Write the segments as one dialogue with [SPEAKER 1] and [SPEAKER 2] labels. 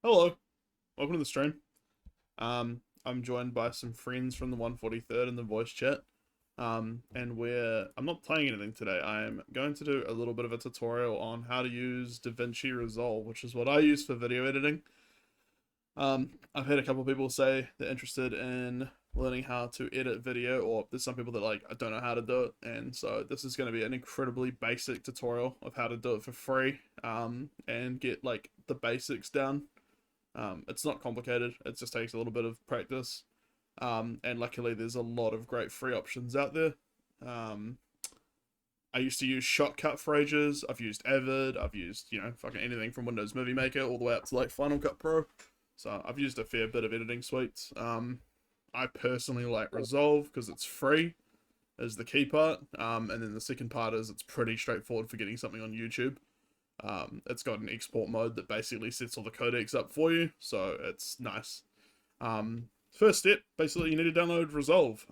[SPEAKER 1] Hello, welcome to the stream. I'm joined by some friends from the 143rd in the voice chat. And I'm not playing anything today. I'm going to do a little bit of a tutorial on how to use DaVinci Resolve, which is what I use for video editing. I've had a couple people say they're interested in learning how to edit video, or there's some people that I don't know how to do it, and so this is going to be an incredibly basic tutorial of how to do it for free, and get like the basics down. It's not complicated. It just takes a little bit of practice. And luckily, there's a lot of great free options out there. Um, I used to use Shotcut for ages. I've used Avid. I've used, fucking anything from Windows Movie Maker all the way up to like Final Cut Pro. So I've used a fair bit of editing suites. I personally like Resolve because it's free, is the key part. And then the second part is it's pretty straightforward for getting something on YouTube. It's got an export mode that basically sets all the codecs up for you, so it's nice. First step, basically, you need to download Resolve.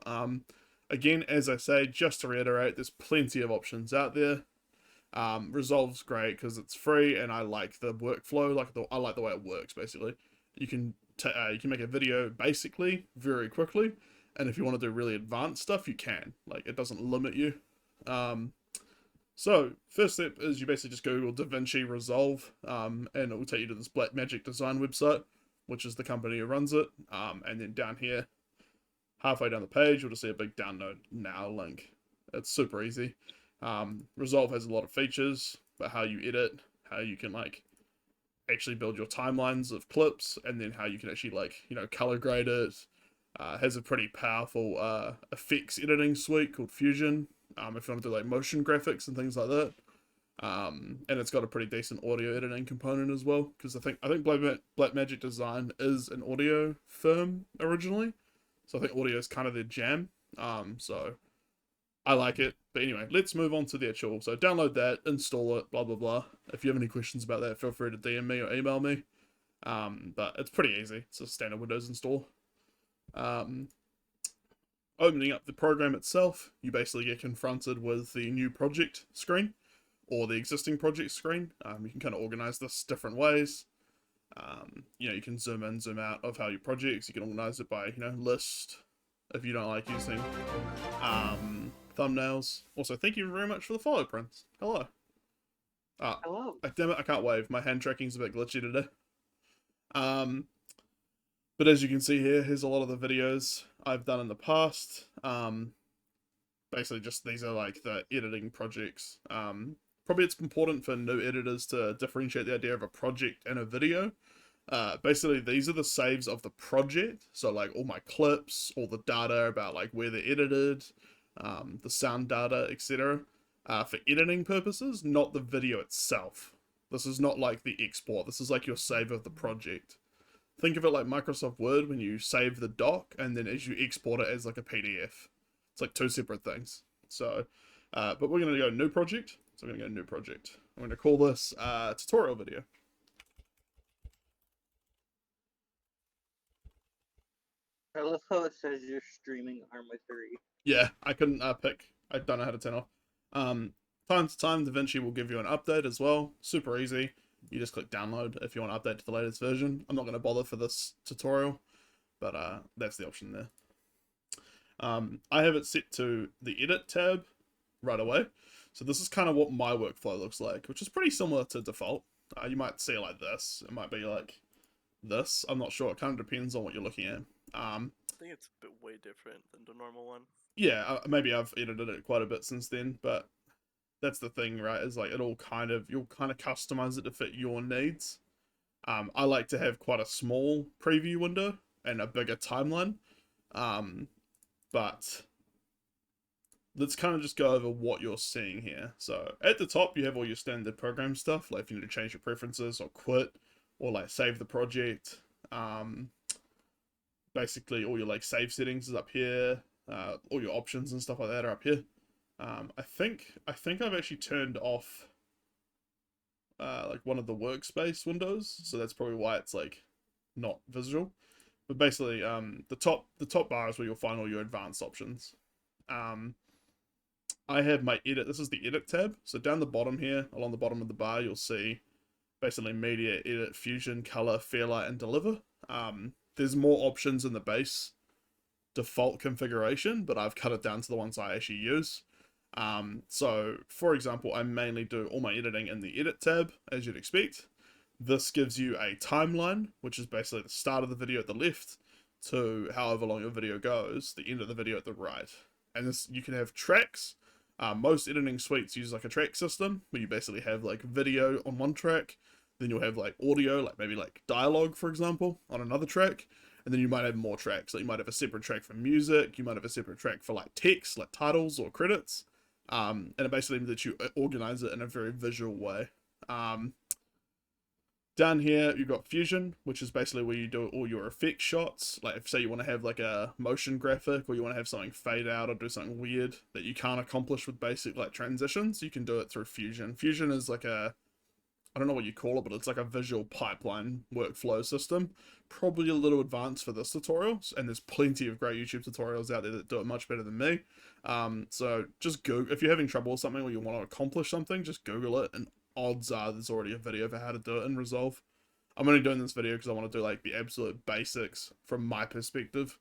[SPEAKER 1] Again, as I say, just to reiterate, there's plenty of options out there. Resolve's great because it's free, and I like the workflow. I like the way it works. Basically, you can make a video basically very quickly, and if you want to do really advanced stuff, you can. Like, it doesn't limit you. So, first step is you basically just Google DaVinci Resolve, and it will take you to this Blackmagic design website, which is the company who runs it. And then down here, halfway down the page, you'll just see a big download now link. It's super easy. Resolve has a lot of features about how you edit, how you can actually build your timelines of clips, and then how you can actually color grade it. Has a pretty powerful effects editing suite called Fusion. If you want to do like motion graphics and things like that. And it's got a pretty decent audio editing component as well, because I think Blackmagic Design is an audio firm originally, so I think audio is kind of their jam. So I like it. But anyway, let's move on to the actual. So download that, install it, blah blah blah. If you have any questions about that, feel free to DM me or email me. But it's pretty easy. It's a standard Windows install. Opening up the program itself, you basically get confronted with the new project screen or the existing project screen. You can kind of organize this different ways. You can zoom in, zoom out of how your projects. You can organize it by, list if you don't like using thumbnails. Also, thank you very much for the follow, Prince. Hello.
[SPEAKER 2] Hello.
[SPEAKER 1] Damn it, I can't wave. My hand tracking's a bit glitchy today. But as you can see here, here's a lot of the videos I've done in the past. Basically, just these are like the editing projects. Probably it's important for new editors to differentiate the idea of a project and a video. Basically, these are the saves of the project. So, like all my clips, all the data about like where they're edited, the sound data, etc. For editing purposes, not the video itself. This is not like the export. This is like your save of the project. Think of it like Microsoft Word when you save the doc and then as you export it as like a PDF. It's like two separate things. So, but we're going to go new project. So I'm going to go new project. I'm going to call this tutorial video.
[SPEAKER 2] I love how it says you're streaming Arma 3.
[SPEAKER 1] Yeah, I couldn't pick. I don't know how to turn off. Time to time, DaVinci will give you an update as well. Super easy. You just click download if you want to update to the latest version. I'm not going to bother for this tutorial, but that's the option there. I have it set to the edit tab right away. So this is kind of what my workflow looks like, which is pretty similar to default. You might see it like this. It might be like this. I'm not sure. It kind of depends on what you're looking at.
[SPEAKER 3] I think it's a bit way different than the normal one.
[SPEAKER 1] Yeah, maybe I've edited it quite a bit since then, but that's the thing, right? Is like you'll kind of customize it to fit your needs. I like to have quite a small preview window and a bigger timeline. But let's kind of just go over what you're seeing here. So at the top, you have all your standard program stuff, like if you need to change your preferences or quit or like save the project. Basically all your like save settings is up here. All your options and stuff like that are up here. I think I've actually turned off like one of the workspace windows, so that's probably why it's like not visual. But basically, the top bar is where you'll find all your advanced options. I have my edit. This is the edit tab. So down the bottom here, along the bottom of the bar, you'll see basically media, edit, fusion, color, fairlight, and deliver. There's more options in the base default configuration, but I've cut it down to the ones I actually use. So for example, I mainly do all my editing in the edit tab, as you'd expect. This gives you a timeline, which is basically the start of the video at the left to however long your video goes, the end of the video at the right. And this, you can have tracks. Most editing suites use like a track system where you basically have like video on one track, then you'll have like audio, like maybe like dialogue, for example, on another track, and then you might have more tracks. Like you might have a separate track for music, you might have a separate track for like text, like titles or credits, and it basically means that you organize it in a very visual way. Down here, you've got Fusion, which is basically where you do all your effect shots. Like, if say you want to have like a motion graphic, or you want to have something fade out or do something weird that you can't accomplish with basic like transitions, you can do it through Fusion. Fusion is like a, I don't know what you call it, but it's like a visual pipeline workflow system. Probably a little advanced for this tutorial, and there's plenty of great YouTube tutorials out there that do it much better than me. So just Google, if you're having trouble with something or you want to accomplish something, just Google it, and odds are there's already a video for how to do it in Resolve. I'm only doing this video because I want to do like the absolute basics from my perspective.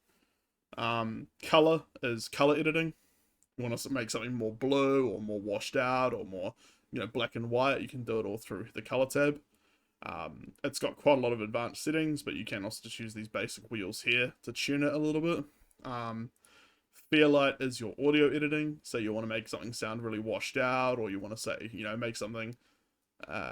[SPEAKER 1] Color is color editing. You want to make something more blue or more washed out or more, you know, black and white, you can do it all through the color tab. It's got quite a lot of advanced settings, but you can also just use these basic wheels here to tune it a little bit. Fairlight is your audio editing. So you want to make something sound really washed out, or you want to say, you know, make something,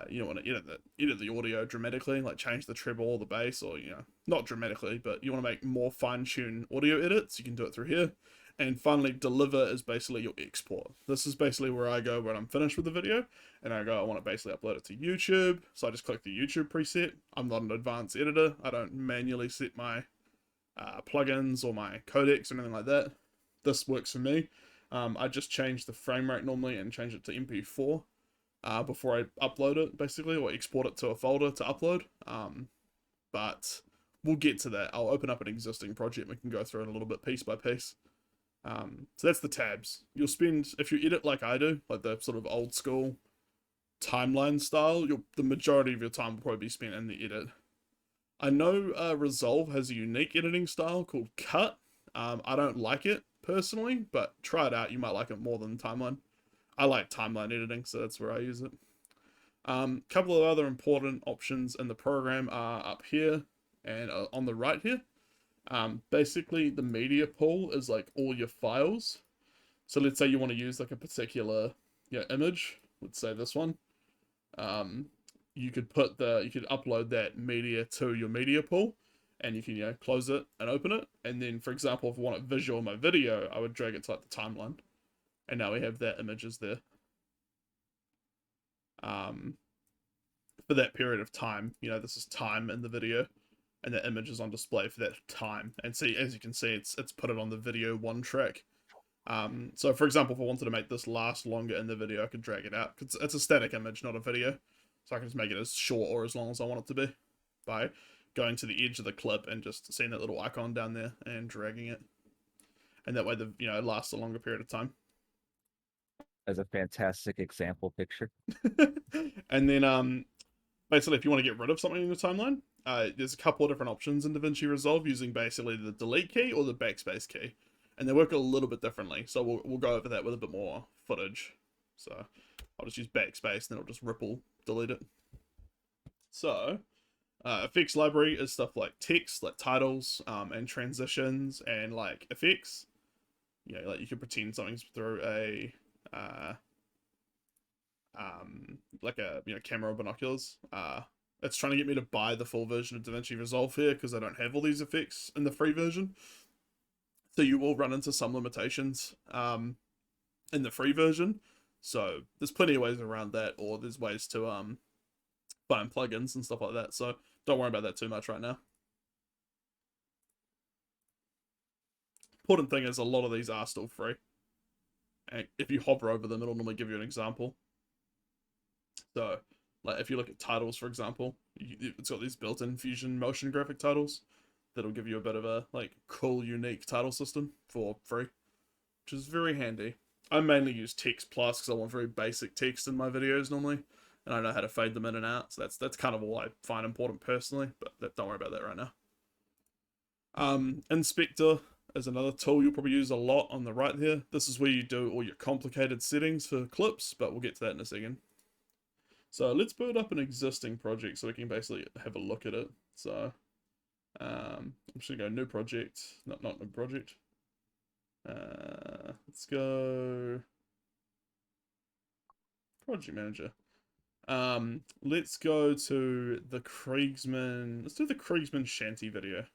[SPEAKER 1] you don't want to edit the audio dramatically, like change the treble or the bass, or, you know, not dramatically, but you want to make more fine-tuned audio edits, you can do it through here. And finally, deliver is basically your export. This is basically where I go when I'm finished with the video, and I go, I want to basically upload it to YouTube. So I just click the YouTube preset. I'm not an advanced editor. I don't manually set my plugins or my codecs or anything like that. This works for me. I just change the frame rate normally and change it to MP4 before I upload it, basically, or export it to a folder to upload. But we'll get to that. I'll open up an existing project. We can go through it a little bit piece by piece. So that's the tabs. You'll spend, if you edit like I do, like the sort of old school timeline style, the majority of your time will probably be spent in the edit. I know Resolve has a unique editing style called Cut. I don't like it personally, but try it out. You might like it more than timeline. I like timeline editing, so that's where I use it. Couple of other important options in the program are up here and on the right here. Basically, the media pool is like all your files. So let's say you want to use like a particular, you know, image. Let's say this one. You could upload that media to your media pool, and you can, you know, close it and open it. And then, for example, if I want it visual in my video, I would drag it to like the timeline, and now we have that images there. For that period of time, you know, this is time in the video, and the image is on display for that time. And see, as you can see, it's put it on the video 1 track. So for example, if I wanted to make this last longer in the video, I could drag it out. It's a static image, not a video. So I can just make it as short or as long as I want it to be by going to the edge of the clip and just seeing that little icon down there and dragging it. And that way, it lasts a longer period of time.
[SPEAKER 4] As a fantastic example picture.
[SPEAKER 1] And then, basically, if you want to get rid of something in your timeline, there's a couple of different options in DaVinci Resolve using basically the delete key or the backspace key. And they work a little bit differently. So we'll go over that with a bit more footage. So I'll just use backspace, then I'll just ripple delete it. So effects library is stuff like text, like titles, and transitions, and like effects. You know, like you could pretend something's through a like a camera or binoculars. It's trying to get me to buy the full version of DaVinci Resolve here because I don't have all these effects in the free version. So you will run into some limitations in the free version. So there's plenty of ways around that, or there's ways to find plugins and stuff like that. So don't worry about that too much right now. Important thing is a lot of these are still free. And if you hover over them, it'll normally give you an example. So, like if you look at titles, for example, it's got these built-in Fusion motion graphic titles that'll give you a bit of a cool, unique title system for free, which is very handy. I mainly use Text Plus because I want very basic text in my videos normally. and I know how to fade them in and out. So that's kind of all I find important personally, but don't worry about that right now. Inspector is another tool you'll probably use a lot on the right here. This is where you do all your complicated settings for clips, but we'll get to that in a second. So let's build up an existing project so we can basically have a look at it. So I'm just gonna go new project, not new project. Let's go project manager. Let's go to the Kriegsman. Let's do the Kriegsman shanty video.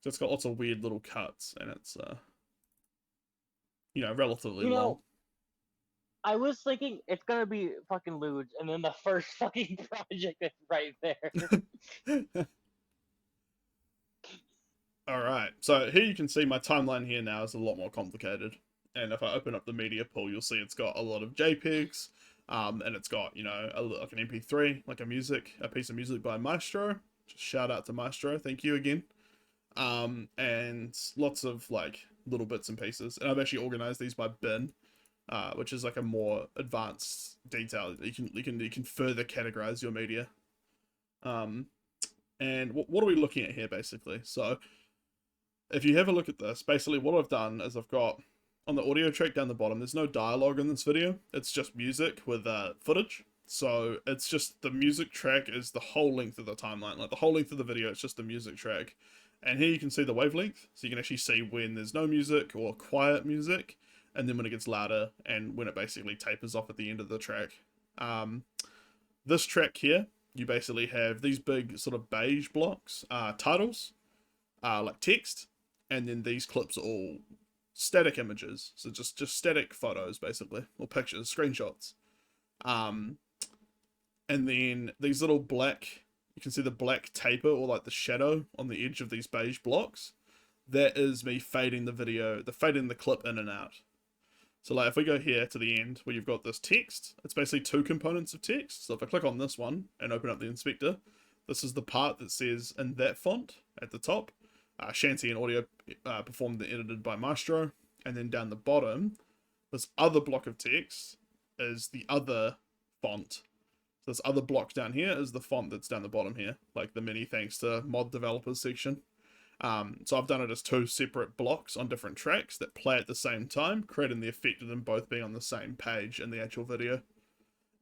[SPEAKER 1] So it's got lots of weird little cuts, and it's relatively long.
[SPEAKER 2] I was thinking it's gonna be fucking lewd, and then the first fucking project is right there.
[SPEAKER 1] Alright, so here you can see my timeline here now is a lot more complicated. And if I open up the media pool, you'll see it's got a lot of JPEGs, and it's got, like an MP3, like a piece of music by Maestro. Just shout out to Maestro, thank you again. And lots of, like, little bits and pieces. And I've actually organized these by bin, which is like a more advanced detail. You can further categorize your media. And what are we looking at here, basically? So if you have a look at this, basically what I've done is I've got on the audio track down the bottom, there's no dialogue in this video. It's just music with footage. So it's just the music track is the whole length of the timeline. Like the whole length of the video, it's just the music track. And here you can see the wavelength. So you can actually see when there's no music or quiet music, and then when it gets louder, and when it basically tapers off at the end of the track. This track here, you basically have these big sort of beige blocks, titles, like text, and then these clips are all static images. So just static photos, basically, or pictures, screenshots. And then these little black, you can see the black taper or like the shadow on the edge of these beige blocks. That is me fading the clip in and out. So like if we go here to the end where you've got this text, it's basically two components of text. So if I click on this one and open up the inspector, this is the part that says in that font at the top, Shanty and audio performed and edited by Maestro. And then down the bottom, this other block of text is the other font. So this other block down here is the font that's down the bottom here, like the many thanks to mod developers section. So I've done it as two separate blocks on different tracks that play at the same time, creating the effect of them both being on the same page in the actual video.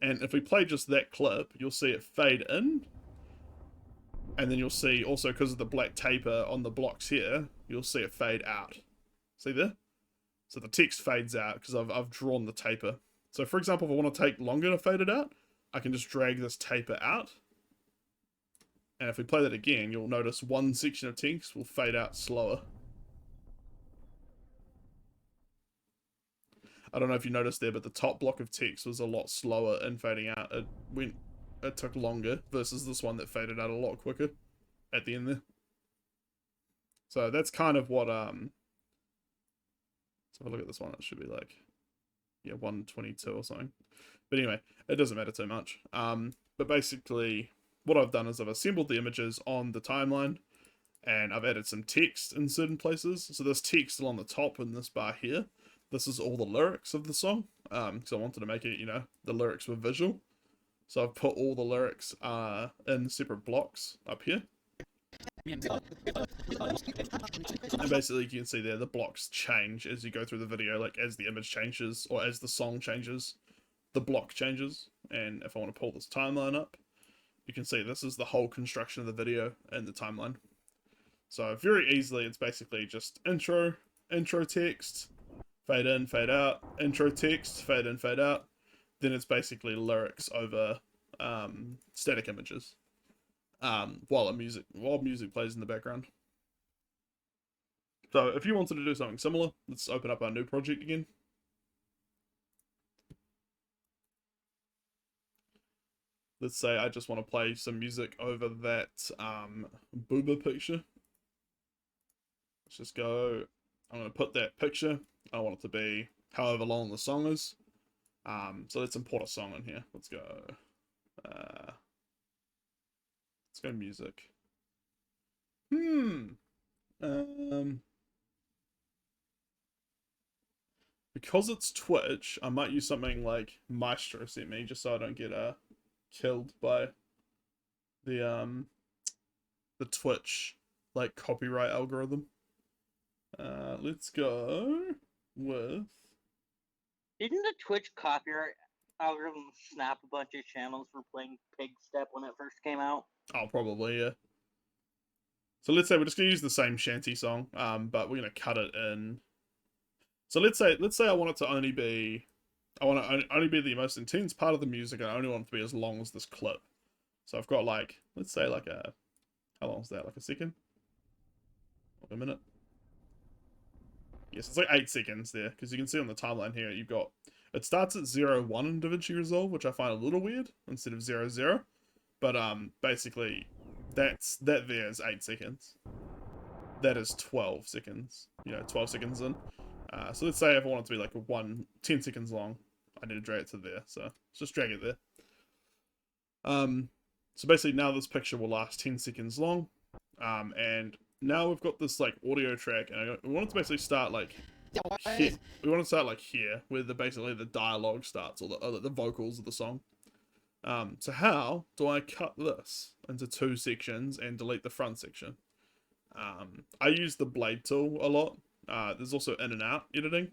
[SPEAKER 1] And if we play just that clip, you'll see it fade in. And then you'll see also because of the black taper on the blocks here, you'll see it fade out. See there? So the text fades out because I've drawn the taper. So for example, if I want to take longer to fade it out, I can just drag this taper out. And if we play that again, you'll notice one section of text will fade out slower. I don't know if you noticed there, but the top block of text was a lot slower in fading out. It took longer versus this one that faded out a lot quicker at the end there. So that's kind of what, so if I look at this one, it should be like, 122 or something. But anyway, it doesn't matter too much. But basically, what I've done is I've assembled the images on the timeline, and I've added some text in certain places. So there's text along the top in this bar here. This is all the lyrics of the song, because I wanted to make it, the lyrics were visual. So I've put all the lyrics in separate blocks up here. And basically you can see there the blocks change as you go through the video, like as the image changes or as the song changes, the block changes. And if I want to pull this timeline up, you can see this is the whole construction of the video and the timeline. So very easily it's basically just intro text, fade in, fade out, intro text, fade in, fade out. Then it's basically lyrics over static images while music plays in the background. So if you wanted to do something similar, let's open up our new project again. Let's say I just want to play some music over that booba picture. Let's just go, I'm going to put that picture, I want it to be however long the song is. So let's import a song in here. Let's go music. Because it's Twitch, I might use something like Maestro sent me, just so I don't get killed by the Twitch like copyright algorithm. Let's go with
[SPEAKER 2] Didn't the Twitch copyright algorithm snap a bunch of channels for playing Pig Step when it first came out?
[SPEAKER 1] oh probably yeah. So let's say we're just gonna use the same shanty song, but we're gonna cut it in. So let's say I want it to only be, I want to only be the most intense part of the music, and I only want it to be as long as this clip. So I've got like, let's say like a, how long is that? Like a second? Or a minute? Yes, it's like 8 seconds there, because you can see on the timeline here, you've got, it starts at 0, 1 in DaVinci Resolve, which I find a little weird, instead of 0, 0. But basically, that there is 8 seconds. That is 12 seconds. 12 seconds in. So let's say if I want it to be like 10 seconds long, I need to drag it to there. So let's just drag it there. So basically now this picture will last 10 seconds long. And now we've got this like audio track, and we want it to basically start like here. We want to start like here, where basically the dialogue starts, or the vocals of the song. So how do I cut this into 2 sections and delete the front section? I use the blade tool a lot. There's also in and out editing.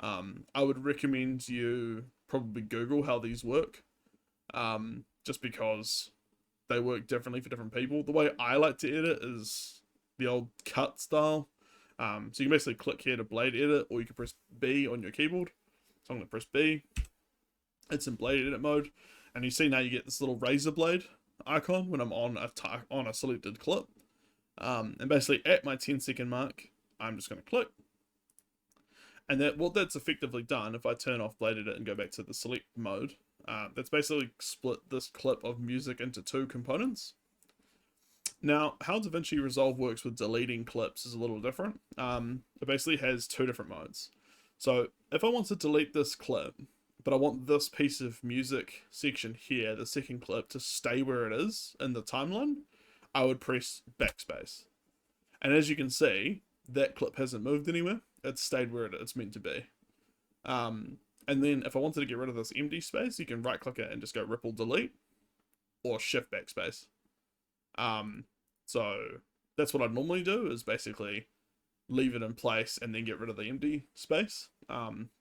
[SPEAKER 1] I would recommend you probably Google how these work, just because they work differently for different people. The way I like to edit is the old cut style. So you can basically click here to blade edit, or you can press B on your keyboard. So I'm going to press B. It's in blade edit mode, and you see now you get this little razor blade icon when I'm on a selected clip. And basically at my 10-second mark, I'm just going to click. And that's effectively done. If I turn off blade edit and go back to the select mode, that's basically split this clip of music into 2 components. Now, how DaVinci Resolve works with deleting clips is a little different. It basically has 2 different modes. So if I want to delete this clip, but I want this piece of music section here, the second clip, to stay where it is in the timeline, I would press backspace. And as you can see, that clip hasn't moved anywhere. It's stayed where it's meant to be. And then if I wanted to get rid of this empty space, you can right click it and just go ripple delete, or shift backspace. So that's what I'd normally do, is basically leave it in place and then get rid of the empty space.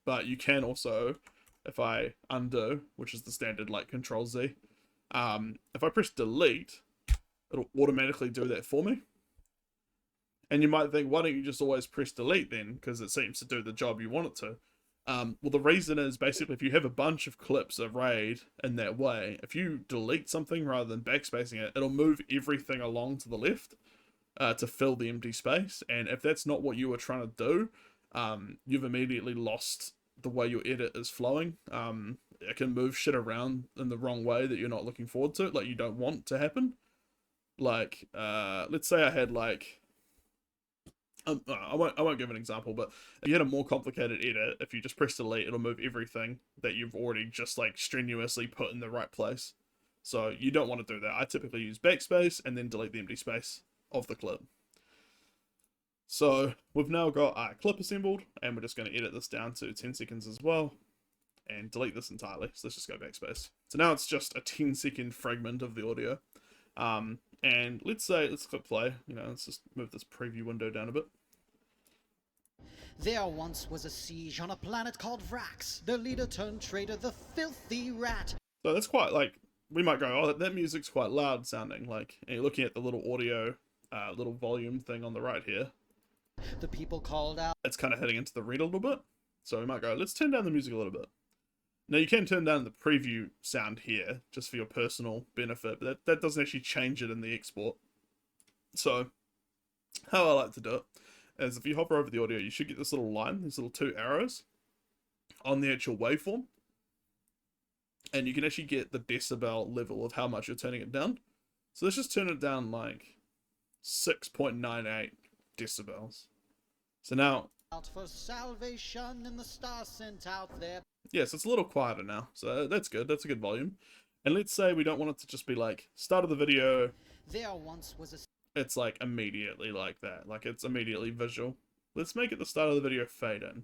[SPEAKER 1] But you can also, if I undo, which is the standard like Control Z, if I press delete, it'll automatically do that for me. And you might think, why don't you just always press delete then? Because it seems to do the job you want it to. Well, the reason is basically if you have a bunch of clips arrayed in that way, if you delete something rather than backspacing it, it'll move everything along to the left to fill the empty space. And if that's not what you were trying to do, you've immediately lost the way your edit is flowing. It can move shit around in the wrong way that you're not looking forward to, like you don't want to happen. Like, let's say I had like, I won't give an example, but if you had a more complicated edit, if you just press delete, it'll move everything that you've already just like strenuously put in the right place. So you don't want to do that. I typically use backspace and then delete the empty space of the clip. So we've now got our clip assembled, and we're just going to edit this down to 10 seconds as well, and delete this entirely. So let's just go backspace. So now it's just a 10-second fragment of the audio. And let's click play. Let's just move this preview window down a bit.
[SPEAKER 5] There once was a siege on a planet called Vrax. The leader turned traitor, the filthy rat.
[SPEAKER 1] So that's quite like, we might go, oh, that music's quite loud sounding. Like, and you're looking at the little audio, little volume thing on the right here.
[SPEAKER 5] The people called out.
[SPEAKER 1] It's kind of heading into the red a little bit. So we might go, let's turn down the music a little bit. Now you can turn down the preview sound here, just for your personal benefit, but that doesn't actually change it in the export. So, how I like to do it is if you hover over the audio, you should get this little line, these little 2 arrows on the actual waveform. And you can actually get the decibel level of how much you're turning it down. So let's just turn it down like 6.98 decibels. So now,
[SPEAKER 5] Out for salvation in the stars sent out there.
[SPEAKER 1] yes, it's a little quieter now, so that's good. That's a good volume. And let's say we don't want it to just be like, start of the video,
[SPEAKER 5] There once was a
[SPEAKER 1] it's like immediately like that. Like it's immediately visual. Let's make it the start of the video fade in.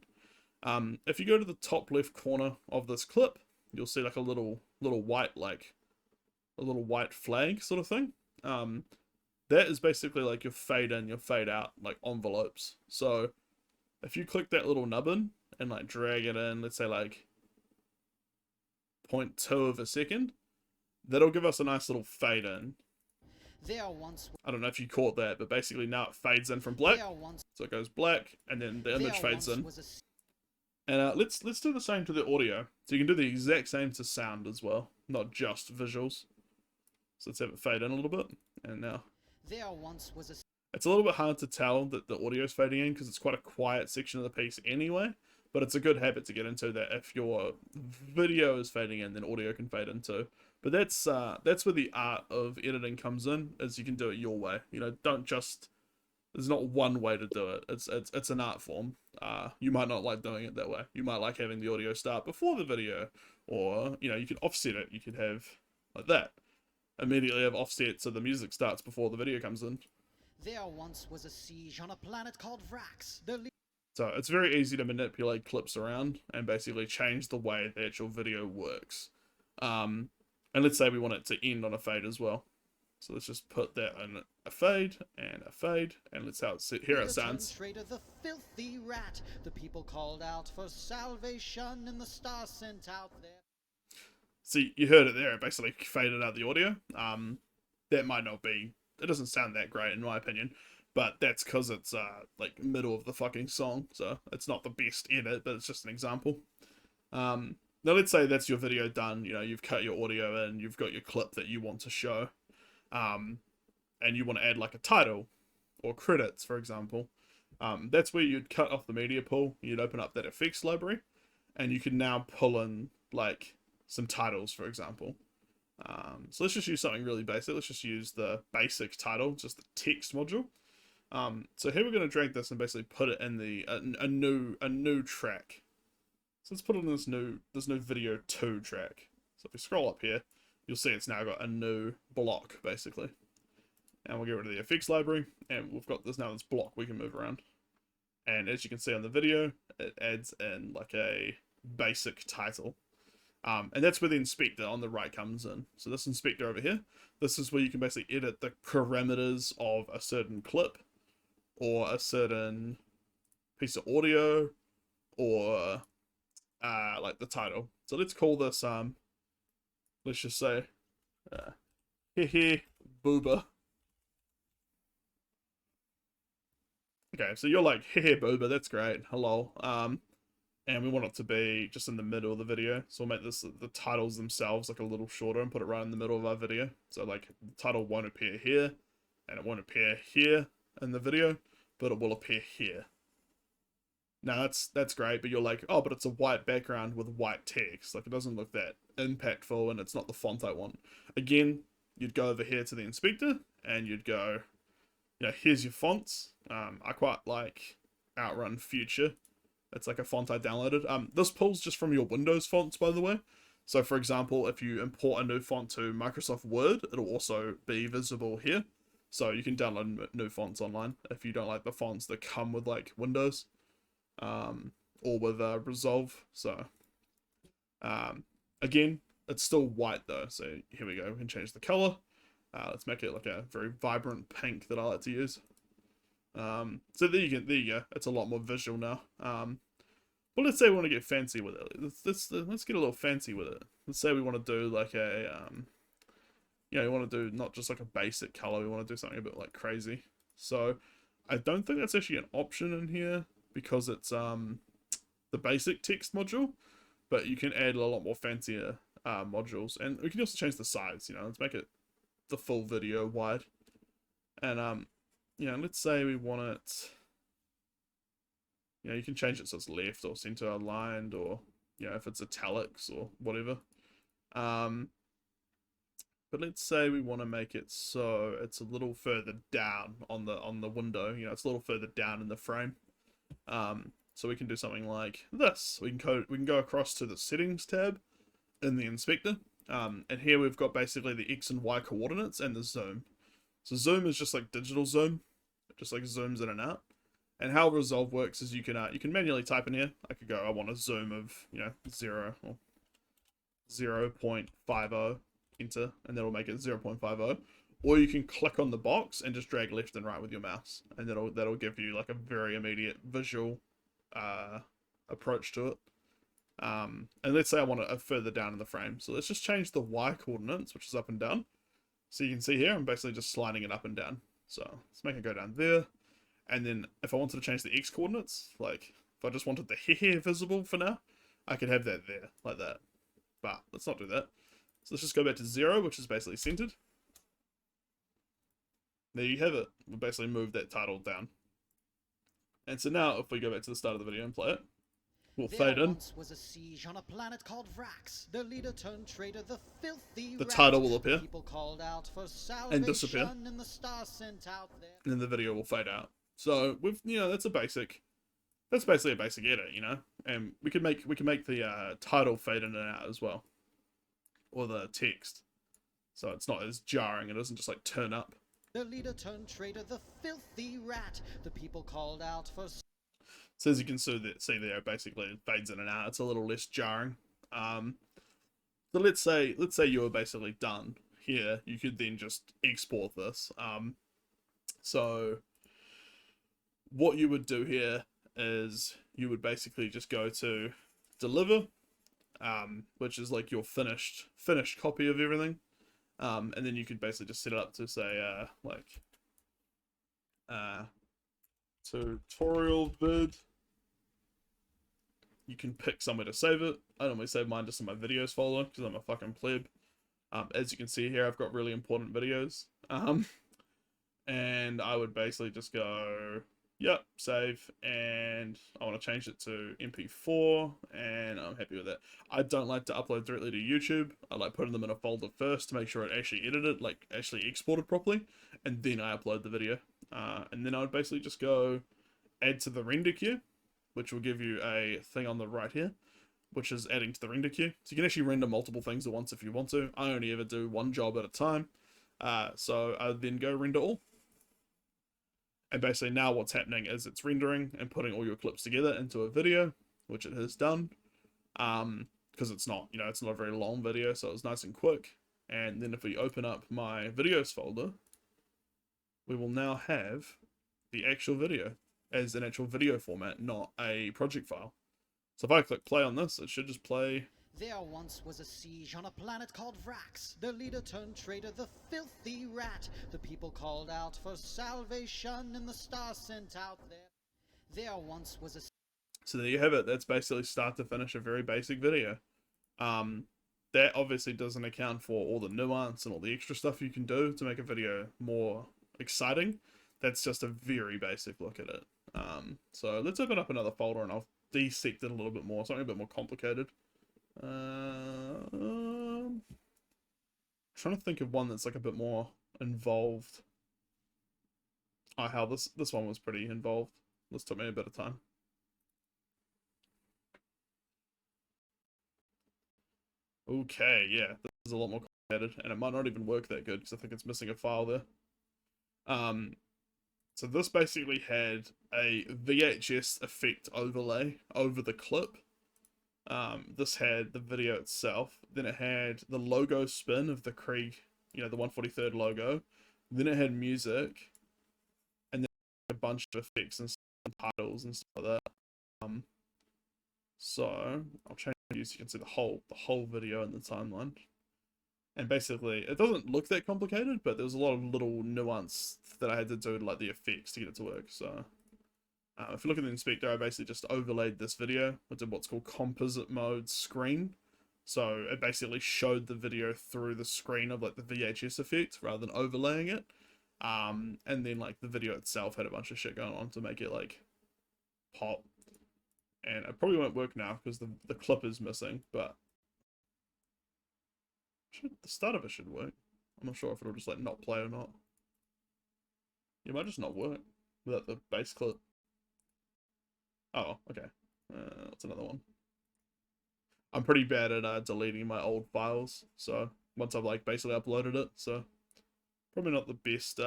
[SPEAKER 1] If you go to the top left corner of this clip, you'll see like a little white like a little white flag sort of thing. That is basically like your fade in, your fade out, like envelopes. So if you click that little nubbin and like drag it in, let's say like 0.2 of a second, that'll give us a nice little fade in.
[SPEAKER 5] There once
[SPEAKER 1] I don't know if you caught that, but basically now it fades in from black.
[SPEAKER 5] there once
[SPEAKER 1] So it goes black, and then the image
[SPEAKER 5] there
[SPEAKER 1] fades
[SPEAKER 5] once
[SPEAKER 1] in.
[SPEAKER 5] was a s-
[SPEAKER 1] And let's do the same to the audio. So you can do the exact same to sound as well, not just visuals. So let's have it fade in a little bit, and now
[SPEAKER 5] there once was a s-
[SPEAKER 1] it's a little bit hard to tell that the audio is fading in because it's quite a quiet section of the piece anyway. But it's a good habit to get into, that if your video is fading in, then audio can fade in too. But that's where the art of editing comes in, is you can do it your way. You know, don't just, there's not one way to do it. It's an art form. You might not like doing it that way. You might like having the audio start before the video, or you know, you can offset it. You could have like that. Immediately have offset so the music starts before the video comes in.
[SPEAKER 5] there once was a siege on a planet called Vrax. The
[SPEAKER 1] So it's very easy to manipulate clips around and basically change the way the actual video works. And let's say we want it to end on a fade as well. So let's just put that in a fade, and let's hear how it sounds.
[SPEAKER 5] Traitor, the filthy rat. The people called out for salvation, and the star sent out there.
[SPEAKER 1] See, you heard it there. It basically faded out the audio. That might not be, it doesn't sound that great in my opinion, but that's because it's like middle of the fucking song, so it's not the best edit, but it's just an example. Now let's say that's your video done. You know, you've cut your audio in, you've got your clip that you want to show, and you want to add like a title or credits, for example. That's where you'd cut off the media pool. You'd open up that effects library, and you can now pull in like some titles, for example. So let's just use something really basic. Let's just use the basic title, just the text module. So here we're going to drag this and basically put it in the a new track. So let's put it in this new video 2 track. So if we scroll up here, you'll see it's now got a new block basically. And we'll get rid of the effects library, and we've got this block we can move around. And as you can see on the video, it adds in like a basic title. And that's where the inspector on the right comes in. So this inspector over here, this is where you can basically edit the parameters of a certain clip, or a certain piece of audio, or like the title. So let's call this let's just say hehe booba. Okay, so you're like hehe booba, that's great, hello. And we want it to be just in the middle of the video, so we'll make this the titles themselves like a little shorter and put it right in the middle of our video. So like the title won't appear here, and it won't appear here in the video, but it will appear here. Now that's great, but you're like, oh, but it's a white background with white text. Like, it doesn't look that impactful, and it's not the font I want. Again, you'd go over here to the inspector, and you'd go, you know, here's your fonts. I quite like Outrun Future. It's like a font I downloaded. This pulls just from your Windows fonts, by the way. So, for example, if you import a new font to Microsoft Word, it'll also be visible here. So you can download new fonts online if you don't like the fonts that come with like Windows, or with Resolve. So, again, it's still white though. So here we go. We can change the color. Let's make it like a very vibrant pink that I like to use. So there you go. It's a lot more visual now. But let's say we want to get fancy with it. Let's get a little fancy with it. Let's say we want to do like a you know, you want to do not just like a basic color. We want to do something a bit like crazy. So I don't think that's actually an option in here because it's the basic text module, but you can add a lot more fancier modules, and we can also change the size. You know, let's make it the full video wide, and you know, let's say we want it. You know, you can change it so it's left or center aligned, or you know, if it's italics or whatever. But let's say we want to make it so it's a little further down on the window. You know, it's a little further down in the frame. So we can do something like this. We can go across to the settings tab in the inspector. And here we've got basically the X and Y coordinates and the zoom. So zoom is just like digital zoom, it just like zooms in and out. And how Resolve works is you can manually type in here. I could go, I want a zoom of, you know, 0 or 0.50, enter, and that'll make it 0.50. Or you can click on the box and just drag left and right with your mouse, and that'll give you like a very immediate visual approach to it. And let's say I want it further down in the frame, so let's just change the Y coordinates, which is up and down. So you can see here, I'm basically just sliding it up and down. So let's make it go down there. And then if I wanted to change the X coordinates, like if I just wanted the hair visible for now, I could have that there, like that. But let's not do that. So let's just go back to 0, which is basically centered. There you have it. We basically moved that title down. And so now if we go back to the start of the video and play it, we'll fade in.
[SPEAKER 5] Once was a siege on a planet called Vrax. The leader turned traitor, the filthy
[SPEAKER 1] The
[SPEAKER 5] rat.
[SPEAKER 1] title will appear
[SPEAKER 5] People called out for
[SPEAKER 1] and disappear.
[SPEAKER 5] salvation, and the star sent out there.
[SPEAKER 1] And then the video will fade out. So we've, that's basically a basic edit, and we can make the title fade in and out as well, or the text, so it's not as jarring. It doesn't just like turn up.
[SPEAKER 5] The leader turned traitor, the filthy rat. The people called out for.
[SPEAKER 1] So as you can see there, basically it fades in and out. It's a little less jarring. So let's say you were basically done here. You could then just export this. So what you would do here is you would basically just go to deliver, which is like your finished copy of everything, and then you could basically just set it up to say tutorial vid. You can pick somewhere to save it. I normally save mine just in my videos folder because I'm a fucking pleb. As you can see here, I've got really important videos, and I would basically just go, yep, save, and I want to change it to MP4, and I'm happy with that. I don't like to upload directly to YouTube. I like putting them in a folder first to make sure it actually edited, like actually exported properly, and then I upload the video. And then I would basically just go add to the render queue, which will give you a thing on the right here, which is adding to the render queue. So you can actually render multiple things at once if you want to. I only ever do one job at a time. So I then go render all. And basically now what's happening is it's rendering and putting all your clips together into a video, which it has done. Because it's not, it's not a very long video, so it's nice and quick. And then if we open up my videos folder, we will now have the actual video as an actual video format, not a project file. So if I click play on this, it should just play.
[SPEAKER 5] There once was a siege on a planet called Vrax. The leader turned traitor, the filthy rat. The people called out for salvation, and the star sent out there. There once was a.
[SPEAKER 1] So there you have it. That's basically start to finish a very basic video. That obviously doesn't account for all the nuance and all the extra stuff you can do to make a video more exciting. That's just a very basic look at it. So let's open up another folder and I'll dissect it a little bit more, something a bit more complicated. Trying to think of one that's like a bit more involved. Oh, hell, this one was pretty involved. This took me a bit of time. Okay, yeah, this is a lot more complicated, and it might not even work that good because I think it's missing a file there. So this basically had a VHS effect overlay over the clip. This had the video itself, then it had the logo spin of the Krieg, the 143rd logo, then it had music, and then a bunch of effects and titles and stuff like that. So I'll change view so you can see the whole video in the timeline. And basically, it doesn't look that complicated, but there's a lot of little nuance that I had to do to like the effects to get it to work. So if you look at the inspector, I basically just overlaid this video. I did what's called composite mode screen. So it basically showed the video through the screen of like the VHS effect rather than overlaying it. And then like the video itself had a bunch of shit going on to make it like pop. And it probably won't work now because the clip is missing, but the start of it should work. I'm not sure if it'll just like not play or not. It might just not work without the bass clip. Oh, okay. That's another one. I'm pretty bad at deleting my old files, so once I've like basically uploaded it, so probably not the best.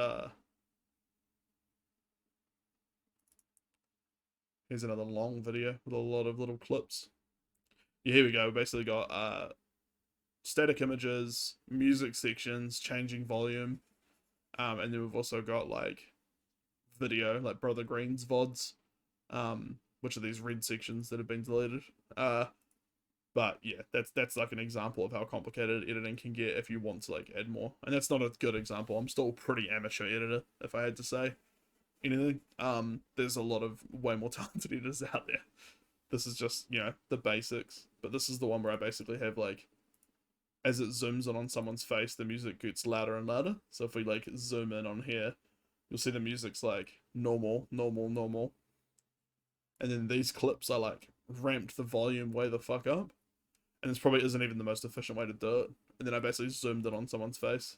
[SPEAKER 1] Here's another long video with a lot of little clips. Yeah, here we go. We basically got static images, music sections, changing volume, and then we've also got like video, like Brother Green's VODs, which are these red sections that have been deleted. But yeah, that's like an example of how complicated editing can get if you want to like add more. And that's not a good example. I'm still pretty amateur editor, if I had to say anything. There's a lot of way more talented editors out there. This is just, you know, the basics. But this is the one where I basically have like, as it zooms in on someone's face, the music gets louder and louder. So if we like zoom in on here, you'll see the music's like normal, normal, normal. And then these clips are like ramped the volume way the fuck up. And this probably isn't even the most efficient way to do it. And then I basically zoomed in on someone's face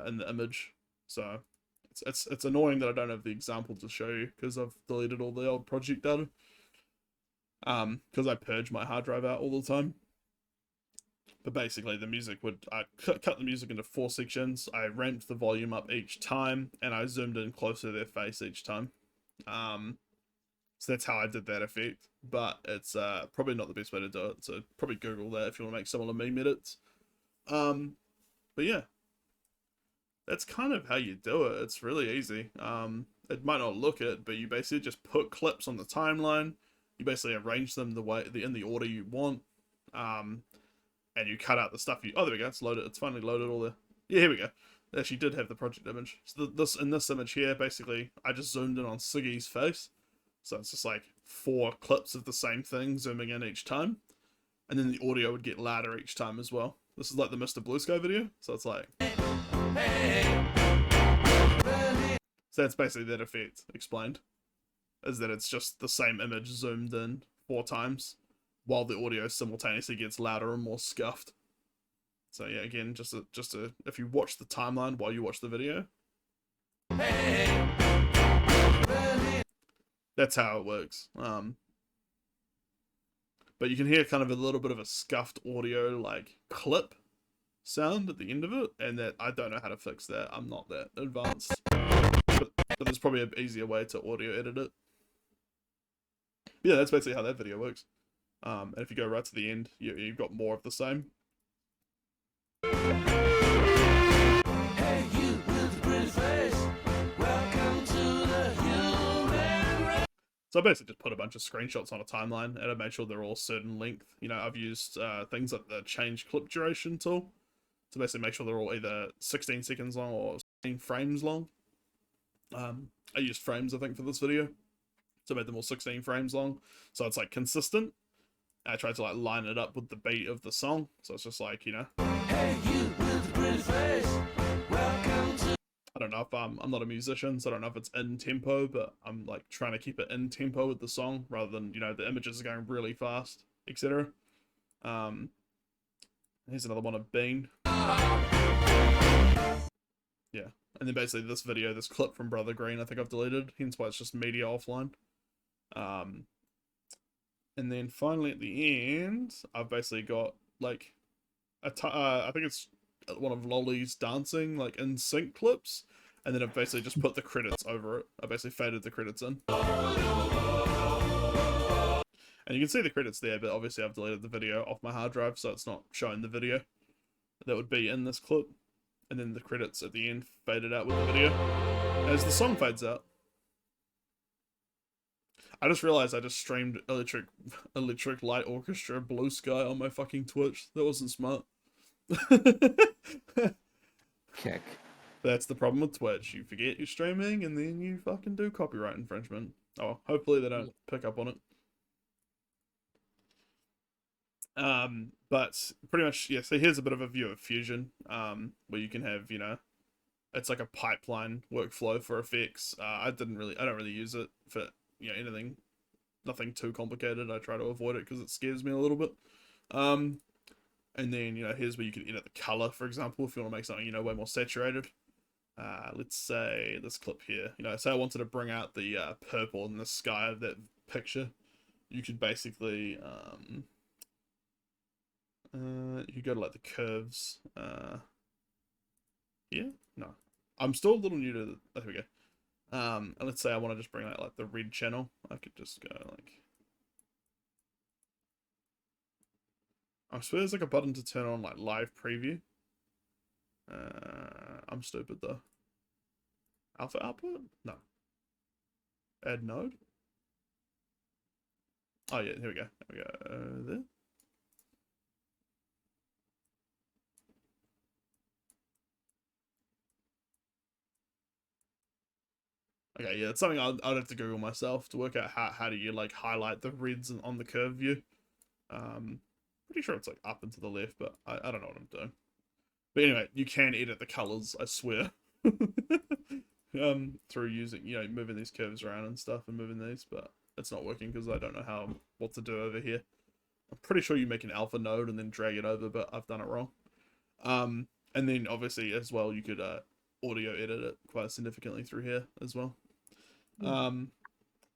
[SPEAKER 1] in the image. So it's annoying that I don't have the example to show you because I've deleted all the old project data. Because I purge my hard drive out all the time. But basically the music I cut the music into 4 sections. I ramped the volume up each time and I zoomed in closer to their face each time. So that's how I did that effect, but it's probably not the best way to do it, so probably Google that if you want to make similar meme edits. But yeah, that's kind of how you do it. It's really easy. It might not look it, but you basically just put clips on the timeline, you basically arrange them in the order you want, and you cut out the stuff oh, there we go, it's loaded, it's finally loaded all the, yeah, here we go. It actually did have the project image. So in this image here, basically, I just zoomed in on Siggy's face. So it's just like 4 clips of the same thing zooming in each time. And then the audio would get louder each time as well. This is like the Mr. Blue Sky video. So it's like... So that's basically that effect explained. Is that it's just the same image zoomed in 4 times. While the audio simultaneously gets louder and more scuffed. So yeah, again, just if you watch the timeline while you watch the video. That's how it works. But you can hear kind of a little bit of a scuffed audio, like, clip sound at the end of it, and that I don't know how to fix that. I'm not that advanced. But there's probably an easier way to audio edit it. But yeah, that's basically how that video works. And if you go right to the end, you've got more of the same. Hey, you with the pretty face. Welcome to the human race. So I basically just put a bunch of screenshots on a timeline and I made sure they're all certain length. You know, I've used things like the change clip duration tool to basically make sure they're all either 16 seconds long or 16 frames long. I used frames, I think, for this video. So I made them all 16 frames long. So it's like consistent. I tried to like line it up with the beat of the song. So it's just like, you know. Hey, you with the pretty face. Welcome to... I don't know if I'm not a musician, so I don't know if it's in tempo, but I'm like trying to keep it in tempo with the song rather than, you know, the images are going really fast, etc. Here's another one of Bean. Yeah. And then basically this video, this clip from Brother Green, I think I've deleted, hence why it's just media offline. And then finally at the end, I've basically got like I think it's one of Lolly's dancing like in sync clips, and then I've basically just put the credits over it. I basically faded the credits in. And you can see the credits there, but obviously I've deleted the video off my hard drive, so it's not showing the video that would be in this clip. And then the credits at the end faded out with the video as the song fades out. I just realized I just streamed Electric Light Orchestra Blue Sky on my fucking Twitch. That wasn't smart.
[SPEAKER 4] Kick.
[SPEAKER 1] That's the problem with Twitch. You forget you're streaming and then you fucking do copyright infringement. Oh, hopefully they don't pick up on it. But pretty much, yeah, so here's a bit of a view of Fusion, where you can have, you know, it's like a pipeline workflow for effects. I don't really use it for, you know, anything, nothing too complicated. I try to avoid it because it scares me a little bit. And then, you know, here's where you can edit the color, for example, if you want to make something, you know, way more saturated. Let's say this clip here, you know, say I wanted to bring out the purple in the sky of that picture. You could basically, you go to like the curves, here? No. I'm still a little new to the, oh, here we go. And let's say I want to just bring out like the red channel. I could just go like, I swear there's like a button to turn on like live preview. I'm stupid though. Alpha output? No. Add node? Oh yeah, here we go. There we go. There. Okay, yeah, it's something I'd have to Google myself to work out how do you like highlight the reds on the curve view. Pretty sure it's like up and to the left, but I don't know what I'm doing. But anyway, you can edit the colors, I swear. Through using, moving these curves around and stuff and moving these, but it's not working because I don't know what to do over here. I'm pretty sure you make an alpha node and then drag it over, but I've done it wrong. And then obviously as well, you could audio edit it quite significantly through here as well.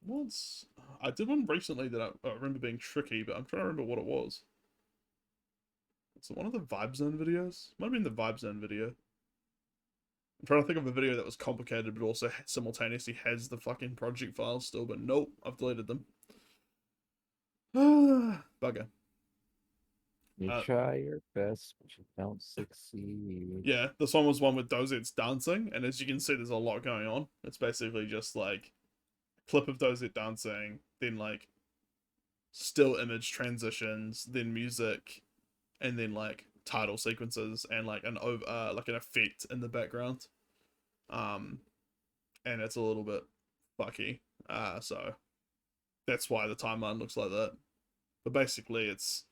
[SPEAKER 1] Once I did one recently that I remember being tricky, but I'm trying to remember what it was. Was it one of the Vibe Zone videos? Might have been the Vibe Zone video. I'm trying to think of a video that was complicated, but also simultaneously has the fucking project files still, but nope, I've deleted them. Bugger.
[SPEAKER 4] You try your best, but you don't succeed.
[SPEAKER 1] Yeah, this one was one with Dozette's dancing, and as you can see, there's a lot going on. It's basically just like a clip of Dozette dancing, then like still image transitions, then music, and then like title sequences and like an effect in the background. And it's a little bit fucky. So that's why the timeline looks like that. But basically, it's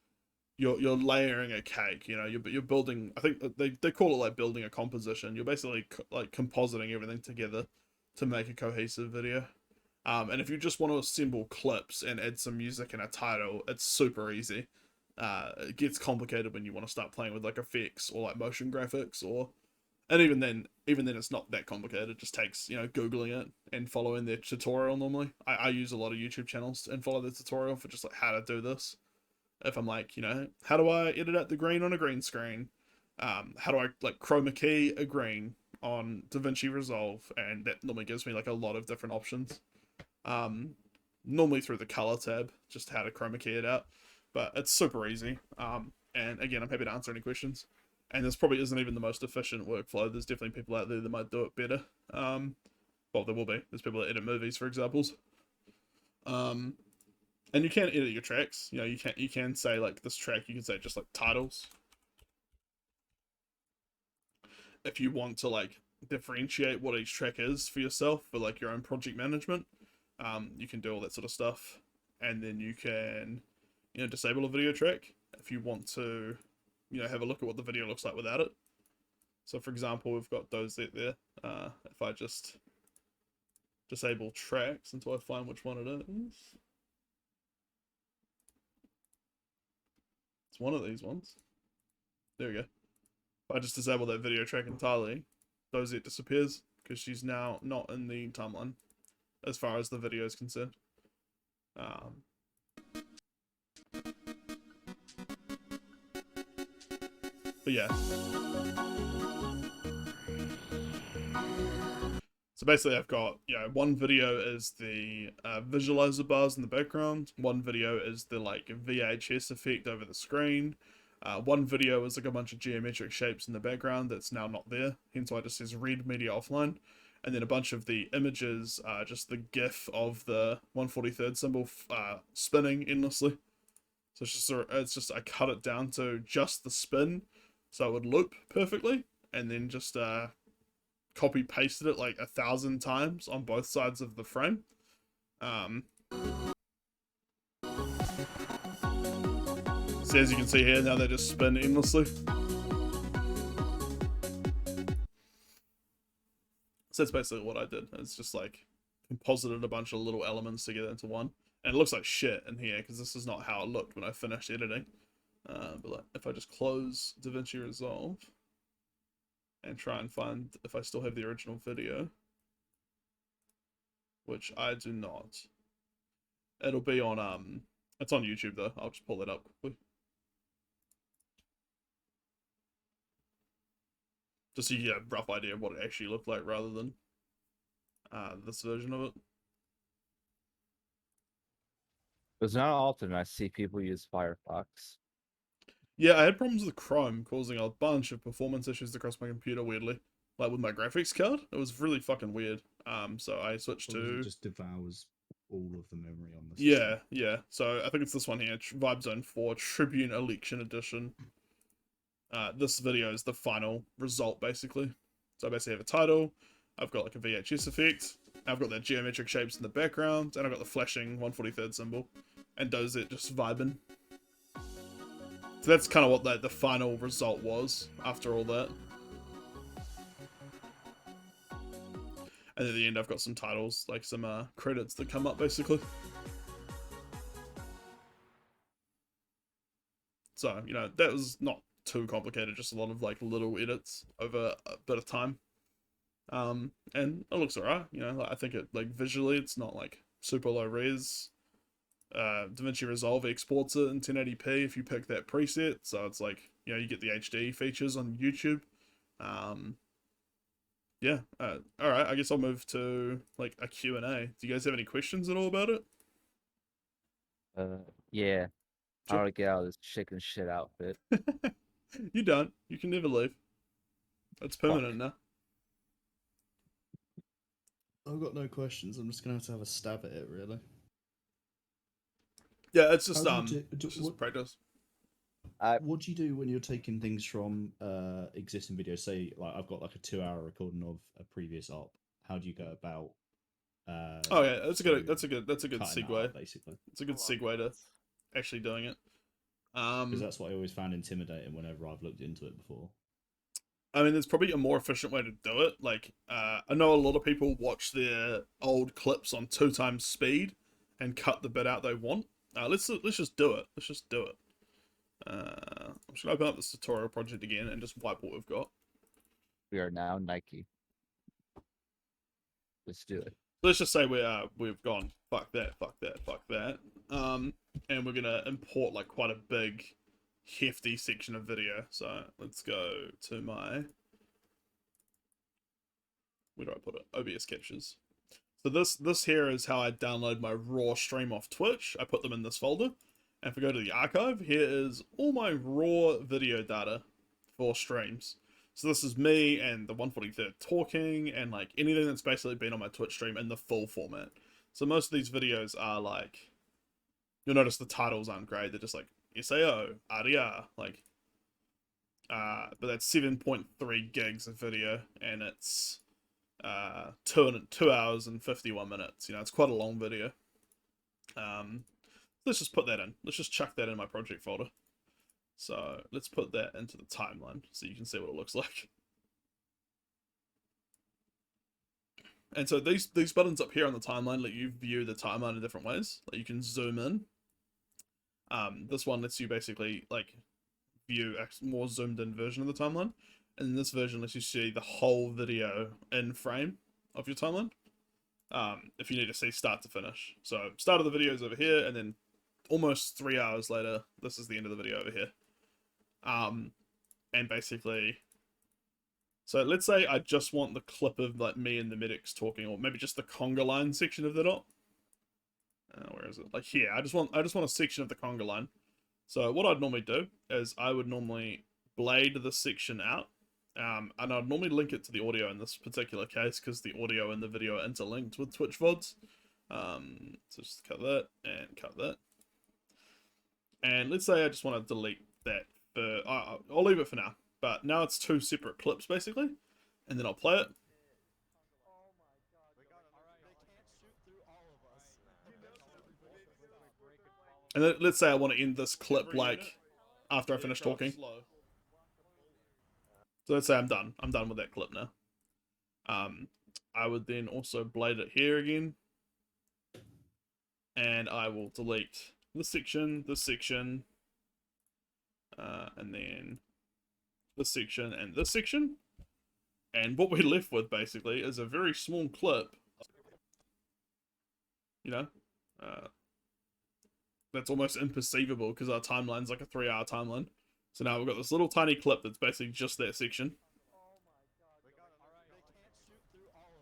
[SPEAKER 1] you're layering a cake. You're building. I think they call it like building a composition. You're basically like compositing everything together to make a cohesive video. And if you just want to assemble clips and add some music and a title, it's super easy. It gets complicated when you want to start playing with like effects or like motion graphics and even then it's not that complicated. It just takes, Googling it and following their tutorial normally. I use a lot of YouTube channels and follow the tutorial for just like how to do this. If I'm like, how do I edit out the green on a green screen? How do I like chroma key a green on DaVinci Resolve? And that normally gives me like a lot of different options. Normally through the color tab, just how to chroma key it out. But it's super easy. And again, I'm happy to answer any questions. And this probably isn't even the most efficient workflow. There's definitely people out there that might do it better. Well, there will be. There's people that edit movies, for examples. And you can edit your tracks. You can say like this track. You can say just like titles. If you want to like differentiate what each track is for yourself for like your own project management, you can do all that sort of stuff. And then you can disable a video track if you want to, have a look at what the video looks like without it. So for example, we've got Dozette there. If I just disable tracks until I find which one it is. It's one of these ones. There we go. If I just disable that video track entirely, Dozette disappears because she's now not in the timeline as far as the video is concerned. But yeah. So basically I've got, one video is the visualizer bars in the background. One video is the like VHS effect over the screen. One video is like a bunch of geometric shapes in the background that's now not there. Hence why it just says read media offline. And then a bunch of the images are just the GIF of the 143rd symbol spinning endlessly. So it's just I cut it down to just the spin, so it would loop perfectly, and then just copy pasted it like 1,000 times on both sides of the frame. So as you can see here, now they just spin endlessly. So that's basically what I did. It's just like composited a bunch of little elements together into one. And it looks like shit in here because this is not how it looked when I finished editing. But like, if I just close DaVinci Resolve and try and find if I still have the original video, which I do not. It'll be on it's on YouTube though. I'll just pull it up quickly. Just so you get a rough idea of what it actually looked like rather than this version of it.
[SPEAKER 4] It's not often I see people use Firefox.
[SPEAKER 1] Yeah, I had problems with Chrome causing a bunch of performance issues across my computer, weirdly. Like with my graphics card, it was really fucking weird. So I switched
[SPEAKER 6] Or was it
[SPEAKER 1] to
[SPEAKER 6] just devours all of the memory on the system?
[SPEAKER 1] yeah, yeah. So I think it's this one here, Vibe Zone 4 Tribune Election Edition. This video is the final result, basically. So I basically have a title, I've got like a VHS effect, I've got the geometric shapes in the background, and I've got the flashing 143rd symbol, and Dozette just vibing. So that's kind of what the final result was after all that. And at the end, I've got some titles, like some credits that come up, basically. So, you know, that was not too complicated, just a lot of like little edits over a bit of time. And it looks alright, you know, like, I think it, like, visually, it's not like super low res. DaVinci Resolve exports it in 1080p if you pick that preset, so it's like, you know, you get the HD features on YouTube. Yeah, alright, I guess I'll move to, like, a Q&A. Do you guys have any questions at all about it?
[SPEAKER 4] Yeah.
[SPEAKER 1] Sure.
[SPEAKER 4] How to get out of this chicken shit outfit.
[SPEAKER 1] You don't. You can never leave. It's permanent now.
[SPEAKER 6] I've got no questions. I'm just gonna have to have a stab at it, really.
[SPEAKER 1] Yeah, it's just,
[SPEAKER 6] How do you
[SPEAKER 1] it's just practice.
[SPEAKER 6] What do you do when you're taking things from existing videos? Say, like, I've got like a 2-hour recording of a previous op. How do you go about?
[SPEAKER 1] Oh yeah, that's a good
[SPEAKER 6] cutting
[SPEAKER 1] segue.
[SPEAKER 6] that out, basically.
[SPEAKER 1] It's a good segue to actually doing it.
[SPEAKER 6] Because that's what I always found intimidating whenever I've looked into it before.
[SPEAKER 1] I mean, there's probably a more efficient way to do it. Like, I know a lot of people watch their old clips on 2x speed and cut the bit out they want. Let's just do it. Let's just do it. I'm just gonna open up this tutorial project again and just wipe what we've got.
[SPEAKER 4] We are now Nike. Let's do it.
[SPEAKER 1] Let's just say we've gone fuck that, fuck that, fuck that. And we're gonna import like quite a big, hefty section of video. So let's go to my, where do I put it? OBS captures. So this here is how I download my raw stream off Twitch. I put them in this folder. And if we go to the archive, here is all my raw video data for streams. So this is me and the 143rd talking and like anything that's basically been on my Twitch stream in the full format. So most of these videos are like, you'll notice the titles aren't great. They're just like SAO, RDR, like, but that's 7.3 gigs of video and it's 2 hours and 51 minutes. You know, it's quite a long video. Let's just put that in. Let's just chuck that in my project folder. So let's put that into the timeline so you can see what it looks like. And so these buttons up here on the timeline let you view the timeline in different ways. Like you can zoom in. This one lets you basically like view a more zoomed in version of the timeline. And this version lets you see the whole video in frame of your timeline. If you need to see start to finish. So start of the video is over here, and then almost 3 hours later, this is the end of the video over here. And basically, so let's say I just want the clip of like me and the medics talking, or maybe just the conga line section of the dot. Where is it? Like here. I just want a section of the conga line. So what I'd normally do is I would normally blade the section out. And I'd normally link it to the audio in this particular case because the audio and the video are interlinked with Twitch VODs. So just cut that and cut that. And let's say I just want to delete that. I'll leave it for now. But now it's 2 separate clips basically. And then I'll play it. And then let's say I want to end this clip like after I finish talking. So let's say I'm done. I'm done with that clip now. I would then also blade it here again. And I will delete this section, and then this section and this section. And what we're left with basically is a very small clip. You know? That's almost imperceivable because our timeline's like a 3-hour timeline. So now we've got this little tiny clip that's basically just that section.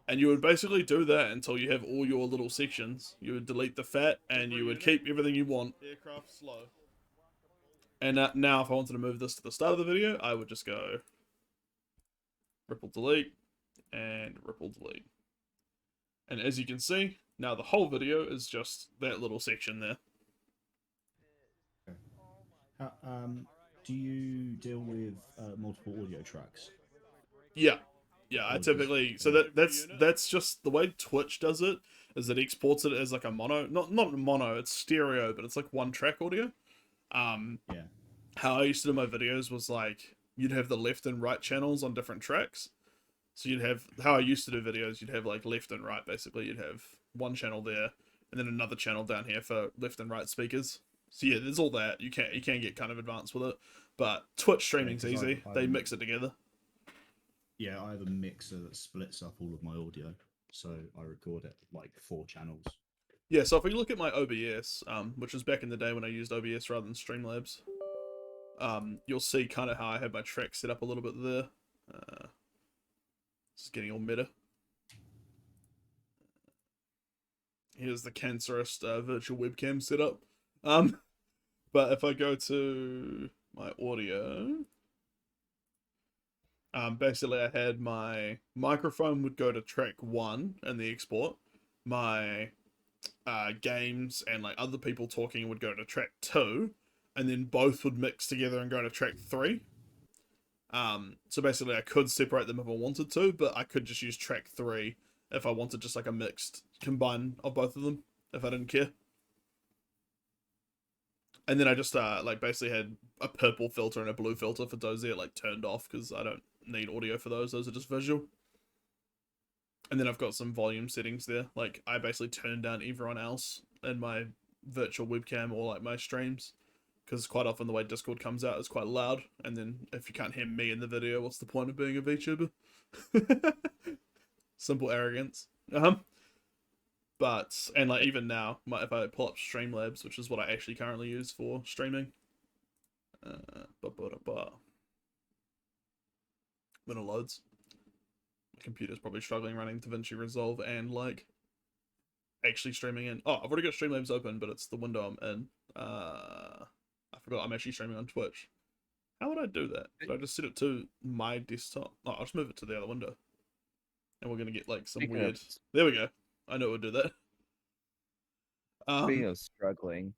[SPEAKER 1] And you would basically do that until you have all your little sections. You would delete the fat and you would keep everything you want. Aircraft slow. And now if I wanted to move this to the start of the video, I would just go ripple delete and ripple delete. And as you can see, now the whole video is just that little section there.
[SPEAKER 6] Do you deal with multiple audio tracks?
[SPEAKER 1] Yeah. Yeah, I
[SPEAKER 6] Or
[SPEAKER 1] typically
[SPEAKER 6] just-
[SPEAKER 1] so that's just the way Twitch does it, is it exports it as like a mono, not mono, it's stereo, but it's like one track audio.
[SPEAKER 6] Yeah.
[SPEAKER 1] How I used to do my videos was like you'd have the left and right channels on different tracks. So you'd have, how I used to do videos, you'd have like left and right basically. You'd have one channel there and then another channel down here for left and right speakers. So yeah, there's all that. You can get kind of advanced with it. But Twitch streaming's
[SPEAKER 6] 'cause
[SPEAKER 1] easy.
[SPEAKER 6] I
[SPEAKER 1] They mix it together.
[SPEAKER 6] Yeah, I have a mixer that splits up all of my audio, so I record it like 4 channels.
[SPEAKER 1] Yeah, so if we look at my OBS, which was back in the day when I used OBS rather than Streamlabs, you'll see kind of how I had my track set up a little bit there. This is getting all meta. Here's the cancerous virtual webcam setup. But if I go to my audio, basically I had my microphone would go to track 1 in the export. My games and like other people talking would go to track 2, and then both would mix together and go to track 3. So basically I could separate them if I wanted to, but I could just use track 3 if I wanted just like a mixed combine of both of them, if I didn't care. And then I just like basically had a purple filter and a blue filter for Dozette like turned off because I don't need audio for those. Those are just visual. And then I've got some volume settings there. Like I basically turned down everyone else in my virtual webcam or like my streams, because quite often the way Discord comes out is quite loud. And then if you can't hear me in the video, what's the point of being a VTuber? Simple arrogance. But, and like even now, if I pull up Streamlabs, which is what I actually currently use for streaming, when it loads, my computer's probably struggling running DaVinci Resolve and like actually streaming in. Oh, I've already got Streamlabs open, but it's the window I'm in. I forgot I'm actually streaming on Twitch. How would I do that? Did I just set it to my desktop? Oh, I'll just move it to the other window. And we're gonna get like some weird. There we go. I know it would do that.
[SPEAKER 4] Speaking of struggling,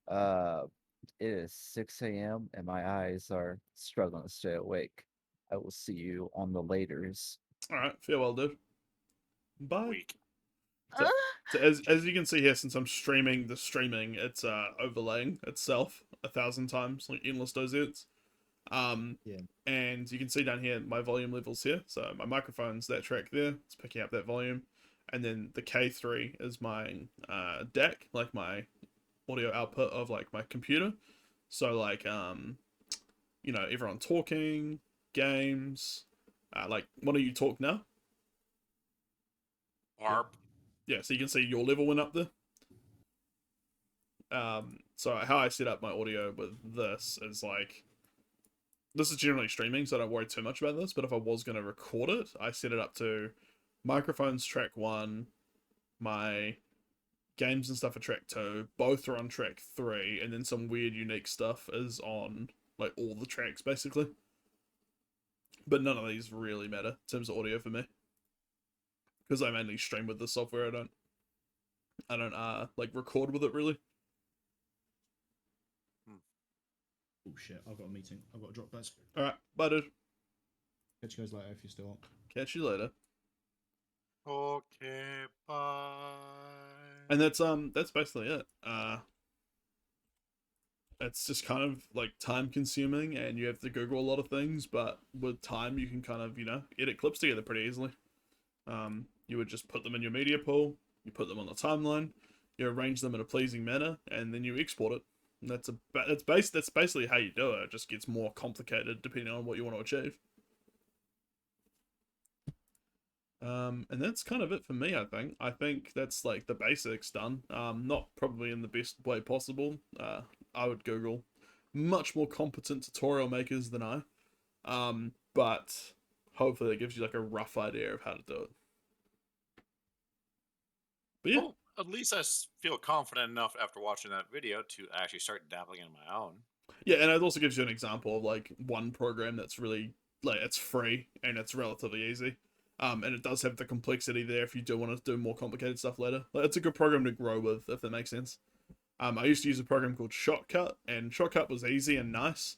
[SPEAKER 4] it is 6 a.m. and my eyes are struggling to stay awake. I will see you on the laters.
[SPEAKER 1] All right, farewell, dude. Bye.
[SPEAKER 7] Weak.
[SPEAKER 1] So as you can see here, since I'm streaming the streaming, it's overlaying itself 1,000 times, like endless dozettes.
[SPEAKER 6] Yeah.
[SPEAKER 1] And you can see down here my volume levels here. So my microphone's that track there. It's picking up that volume. And then the K3 is my DAC, like my audio output of like my computer. So like you know, everyone talking, games, like what do you talk now?
[SPEAKER 7] ARP.
[SPEAKER 1] Yeah, so you can see your level went up there. So how I set up my audio with this is like, this is generally streaming, so I don't worry too much about this, but if I was going to record it, I set it up to microphones track 1, my games and stuff are track 2, both are on track 3, and then some weird unique stuff is on like all the tracks basically. But none of these really matter in terms of audio for me, because I mainly stream with this software. I don't like record with it really.
[SPEAKER 6] Oh shit, I've got a meeting. I've got to drop guys.
[SPEAKER 1] Alright, bye dude.
[SPEAKER 6] Catch you guys later if you're still on.
[SPEAKER 1] Catch you later.
[SPEAKER 7] Okay, bye.
[SPEAKER 1] And that's basically it. It's just kind of like time consuming and you have to Google a lot of things, but with time you can kind of, you know, edit clips together pretty easily. You would just put them in your media pool, you put them on the timeline, you arrange them in a pleasing manner, and then you export it. And that's basically how you do it. It just gets more complicated depending on what you want to achieve. And that's kind of it for me, I think. I think that's like the basics done. Not probably in the best way possible. I would Google much more competent tutorial makers than I. But hopefully that gives you like a rough idea of how to do it. But yeah.
[SPEAKER 7] Well, at least I feel confident enough after watching that video to actually start dabbling in my own.
[SPEAKER 1] Yeah, and it also gives you an example of like one program that's really like it's free and it's relatively easy. And it does have the complexity there if you do want to do more complicated stuff later. Like, it's a good program to grow with, if that makes sense. I used to use a program called Shotcut, and Shotcut was easy and nice,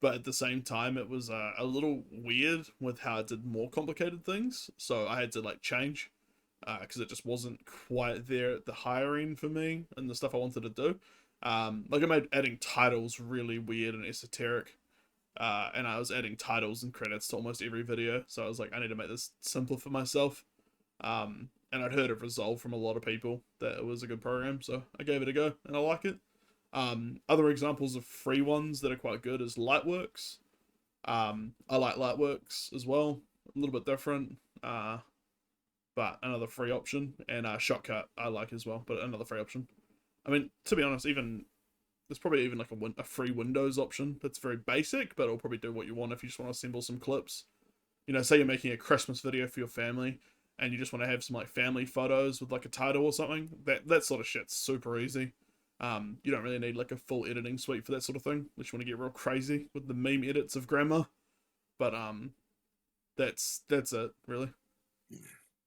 [SPEAKER 1] but at the same time, it was a little weird with how it did more complicated things. So I had to like change because it just wasn't quite there at the higher end for me and the stuff I wanted to do. Like I made adding titles really weird and esoteric. And I was adding titles and credits to almost every video. So I was like, I need to make this simpler for myself. And I'd heard of Resolve from a lot of people that it was a good program, so I gave it a go, and I like it. Other examples of free ones that are quite good is Lightworks. I like Lightworks as well, a little bit different, but another free option. And Shotcut I like as well, but another free option. I mean, to be honest, even there's probably even like a free Windows option that's very basic, but it'll probably do what you want if you just want to assemble some clips. You know, say you're making a Christmas video for your family and you just want to have some like family photos with like a title or something. That sort of shit's super easy. You don't really need like a full editing suite for that sort of thing, unless you want to get real crazy with the meme edits of grandma. But that's it really.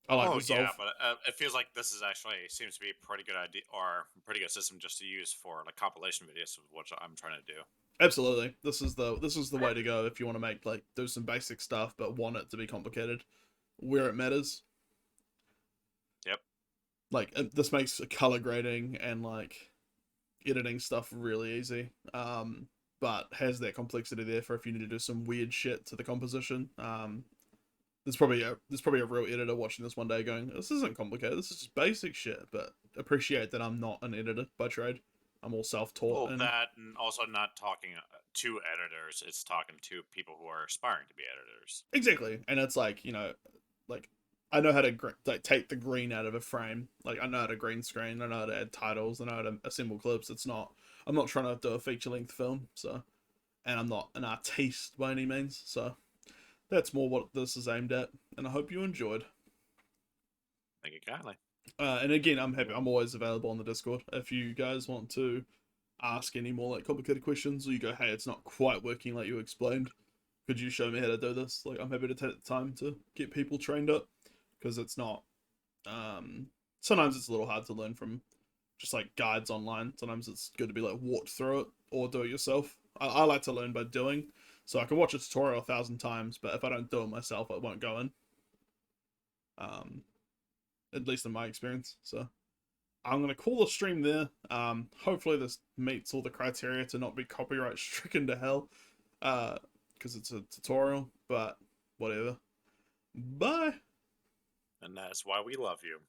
[SPEAKER 1] I like Resolve.
[SPEAKER 7] Yeah, but it feels like this is actually seems to be a pretty good idea or a pretty good system just to use for like compilation videos, which I'm trying to do.
[SPEAKER 1] Absolutely, this is the way to go if you want to make like do some basic stuff but want it to be complicated where it matters.
[SPEAKER 7] Yep.
[SPEAKER 1] Like this makes color grading and like editing stuff really easy. But has that complexity there for if you need to do some weird shit to the composition. There's probably a real editor watching this one day going, this isn't complicated, this is just basic shit. But appreciate that I'm not an editor by trade. I'm all self-taught.
[SPEAKER 7] Well, that and also not talking to editors, it's talking to people who are aspiring to be editors.
[SPEAKER 1] Exactly, and it's like, you know, like I know how to like take the green out of a frame. Like I know how to green screen. I know how to add titles. I know how to assemble clips. I'm not trying to do a feature-length film. So, and I'm not an artiste by any means. So, that's more what this is aimed at. And I hope you enjoyed.
[SPEAKER 7] Thank you kindly.
[SPEAKER 1] And again, I'm always available on the Discord if you guys want to ask any more like complicated questions, or you go, hey, it's not quite working like you explained. Could you show me how to do this? Like, I'm happy to take the time to get people trained up, because it's not. Sometimes it's a little hard to learn from just like guides online. Sometimes it's good to be like walked through it or do it yourself. I like to learn by doing, so I can watch a tutorial 1,000 times, but if I don't do it myself, I won't go in. At least in my experience. So I'm gonna call the stream there. Hopefully this meets all the criteria to not be copyright stricken to hell. Because it's a tutorial, but whatever. Bye.
[SPEAKER 7] And that's why we love you.